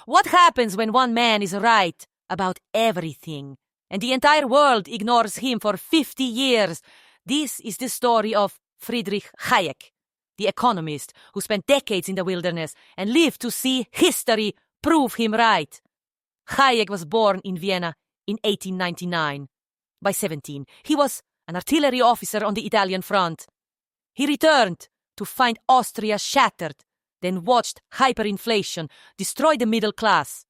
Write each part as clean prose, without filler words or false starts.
What happens when one man is right about everything and the entire world ignores him for 50 years? This is the story of Friedrich Hayek, the economist who spent decades in the wilderness and lived to see history prove him right. Hayek was born in Vienna in 1899. By 17, he was an artillery officer on the Italian front. He returned to find Austria shattered, then watched hyperinflation destroy the middle class.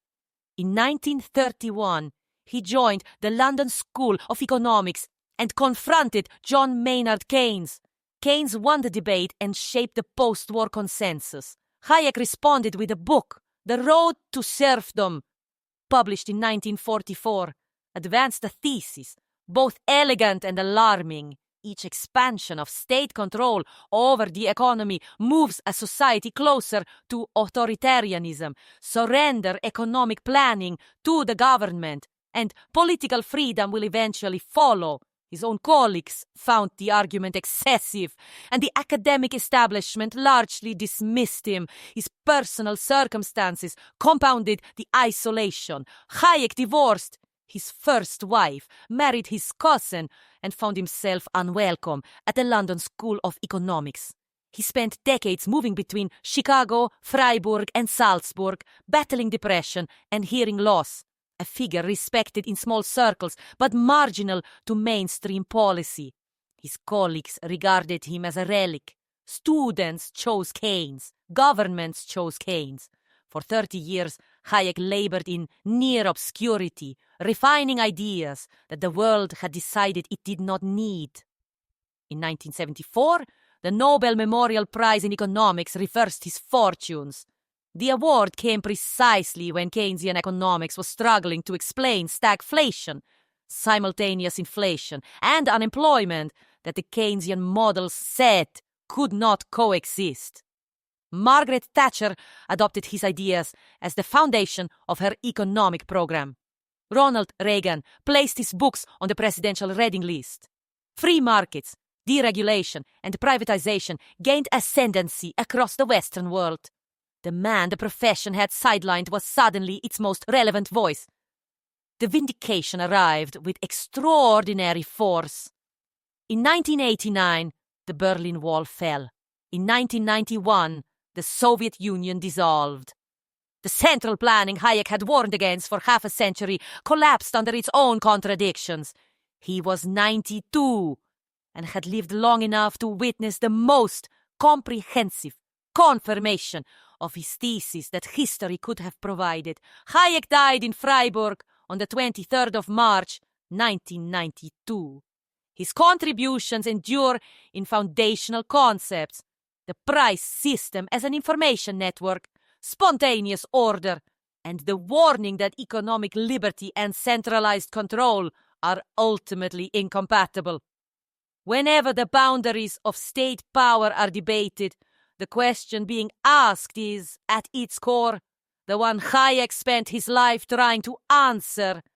In 1931, he joined the London School of Economics and confronted John Maynard Keynes. Keynes won the debate and shaped the post-war consensus. Hayek responded with a book, The Road to Serfdom, published in 1944, advanced a thesis, both elegant and alarming. Each expansion of state control over the economy moves a society closer to authoritarianism. Surrender economic planning to the government, and political freedom will eventually follow. His own colleagues found the argument excessive, and the academic establishment largely dismissed him. His personal circumstances compounded the isolation. Hayek divorced his first wife, married his cousin, and found himself unwelcome at the London School of Economics. He spent decades moving between Chicago, Freiburg, and Salzburg, battling depression and hearing loss. A figure respected in small circles, but marginal to mainstream policy. His colleagues regarded him as a relic. Students chose Keynes. Governments chose Keynes. For 30 years, Hayek labored in near obscurity, refining ideas that the world had decided it did not need. In 1974, the Nobel Memorial Prize in Economics reversed his fortunes. The award came precisely when Keynesian economics was struggling to explain stagflation, simultaneous inflation, and unemployment that the Keynesian models said could not coexist. Margaret Thatcher adopted his ideas as the foundation of her economic program. Ronald Reagan placed his books on the presidential reading list. Free markets, deregulation, and privatization gained ascendancy across the Western world. The man the profession had sidelined was suddenly its most relevant voice. The vindication arrived with extraordinary force. In 1989, the Berlin Wall fell. In 1991, the Soviet Union dissolved. The central planning Hayek had warned against for half a century collapsed under its own contradictions. He was 92 and had lived long enough to witness the most comprehensive confirmation of his thesis that history could have provided. Hayek died in Freiburg on the 23rd of March, 1992. His contributions endure in foundational concepts: the price system as an information network, spontaneous order, and the warning that economic liberty and centralized control are ultimately incompatible. Whenever the boundaries of state power are debated, the question being asked is, at its core, the one Hayek spent his life trying to answer: